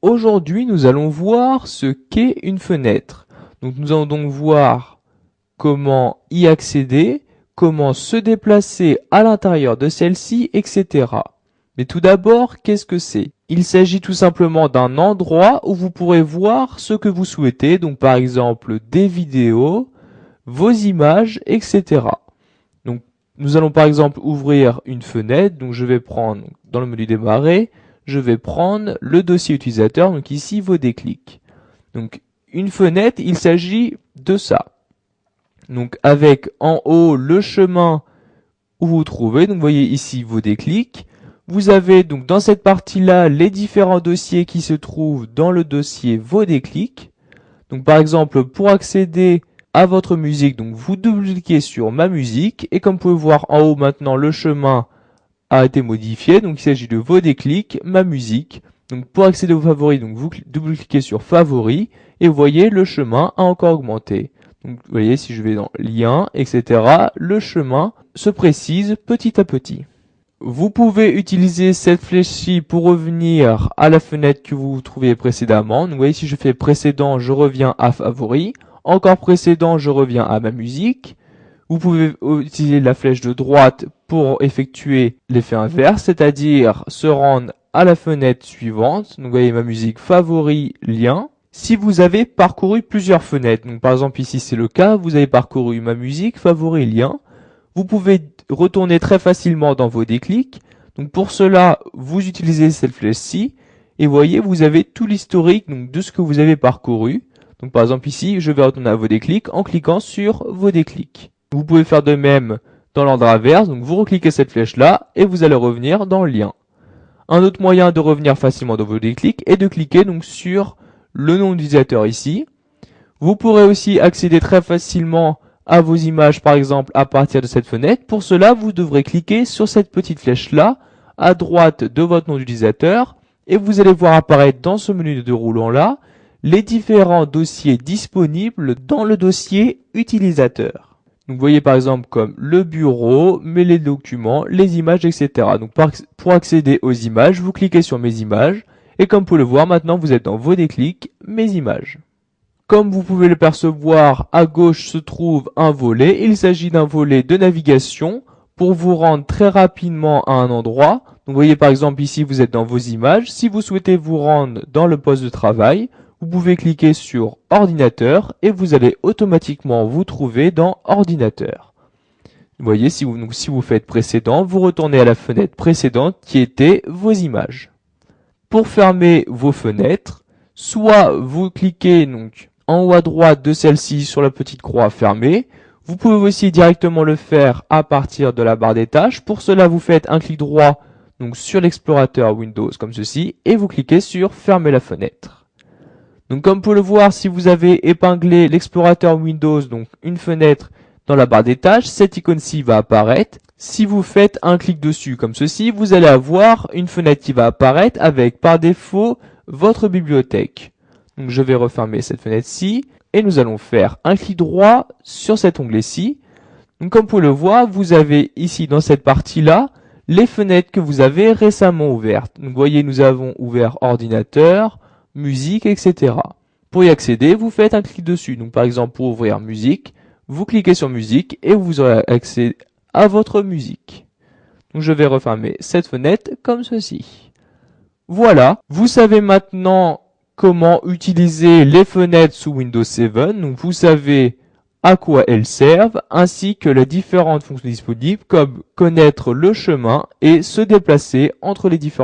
Aujourd'hui, nous allons voir ce qu'est une fenêtre. Donc nous allons donc voir comment y accéder, comment se déplacer à l'intérieur de celle-ci, etc. Mais tout d'abord, qu'est-ce que c'est? Il s'agit tout simplement d'un endroit où vous pourrez voir ce que vous souhaitez, donc par exemple des vidéos, vos images, etc. Donc nous allons par exemple ouvrir une fenêtre, donc je vais prendre dans le menu démarrer, je vais prendre le dossier utilisateur, donc ici vos déclics. Donc une fenêtre, il s'agit de ça. Donc avec en haut le chemin où vous vous trouvez, donc vous voyez ici vos déclics. Vous avez donc dans cette partie-là les différents dossiers qui se trouvent dans le dossier vos déclics. Donc par exemple pour accéder à votre musique, donc vous double-cliquez sur ma musique et comme vous pouvez voir en haut maintenant le chemin a été modifié, donc il s'agit de vos déclics, ma musique. Donc pour accéder aux favoris, donc vous double-cliquez sur favoris et vous voyez le chemin a encore augmenté. Donc vous voyez si je vais dans lien, etc., le chemin se précise petit à petit. Vous pouvez utiliser cette flèche-ci pour revenir à la fenêtre que vous trouviez précédemment. Donc vous voyez si je fais précédent, je reviens à favoris. Encore précédent, je reviens à ma musique. Vous pouvez utiliser la flèche de droite pour effectuer l'effet inverse, c'est-à-dire se rendre à la fenêtre suivante. Donc vous voyez ma musique favoris, lien. Si vous avez parcouru plusieurs fenêtres, donc par exemple ici c'est le cas, vous avez parcouru ma musique, favoris, lien. Vous pouvez retourner très facilement dans vos déclics. Donc pour cela, vous utilisez cette flèche-ci et vous voyez, vous avez tout l'historique donc de ce que vous avez parcouru. Donc par exemple ici, je vais retourner à vos déclics en cliquant sur vos déclics. Vous pouvez faire de même dans l'ordre inverse, donc vous recliquez cette flèche-là et vous allez revenir dans le lien. Un autre moyen de revenir facilement dans vos déclics est de cliquer donc sur le nom d'utilisateur ici. Vous pourrez aussi accéder très facilement à vos images par exemple à partir de cette fenêtre. Pour cela, vous devrez cliquer sur cette petite flèche-là à droite de votre nom d'utilisateur et vous allez voir apparaître dans ce menu de déroulant-là les différents dossiers disponibles dans le dossier utilisateur. Donc vous voyez par exemple comme le bureau, mais les documents, les images, etc. Donc pour accéder aux images, vous cliquez sur mes images et comme vous pouvez le voir maintenant vous êtes dans vos déclics, mes images. Comme vous pouvez le percevoir, à gauche se trouve un volet. Il s'agit d'un volet de navigation pour vous rendre très rapidement à un endroit. Donc vous voyez par exemple ici vous êtes dans vos images. Si vous souhaitez vous rendre dans le poste de travail, vous pouvez cliquer sur ordinateur et vous allez automatiquement vous trouver dans ordinateur. Vous voyez si vous faites précédent, vous retournez à la fenêtre précédente qui était vos images. Pour fermer vos fenêtres, soit vous cliquez donc en haut à droite de celle-ci sur la petite croix fermée. Vous pouvez aussi directement le faire à partir de la barre des tâches. Pour cela, vous faites un clic droit donc sur l'explorateur Windows comme ceci et vous cliquez sur fermer la fenêtre. Donc comme vous pouvez le voir, si vous avez épinglé l'explorateur Windows, donc une fenêtre dans la barre des tâches, cette icône-ci va apparaître. Si vous faites un clic dessus comme ceci, vous allez avoir une fenêtre qui va apparaître avec par défaut votre bibliothèque. Donc je vais refermer cette fenêtre-ci et nous allons faire un clic droit sur cet onglet-ci. Donc comme vous pouvez le voir, vous avez ici dans cette partie-là les fenêtres que vous avez récemment ouvertes. Donc vous voyez, nous avons ouvert ordinateur, musique, etc. Pour y accéder, vous faites un clic dessus. Donc par exemple pour ouvrir musique, vous cliquez sur musique et vous aurez accès à votre musique. Donc je vais refermer cette fenêtre comme ceci. Voilà, vous savez maintenant comment utiliser les fenêtres sous Windows 7. Donc vous savez à quoi elles servent, ainsi que les différentes fonctions disponibles comme connaître le chemin et se déplacer entre les différents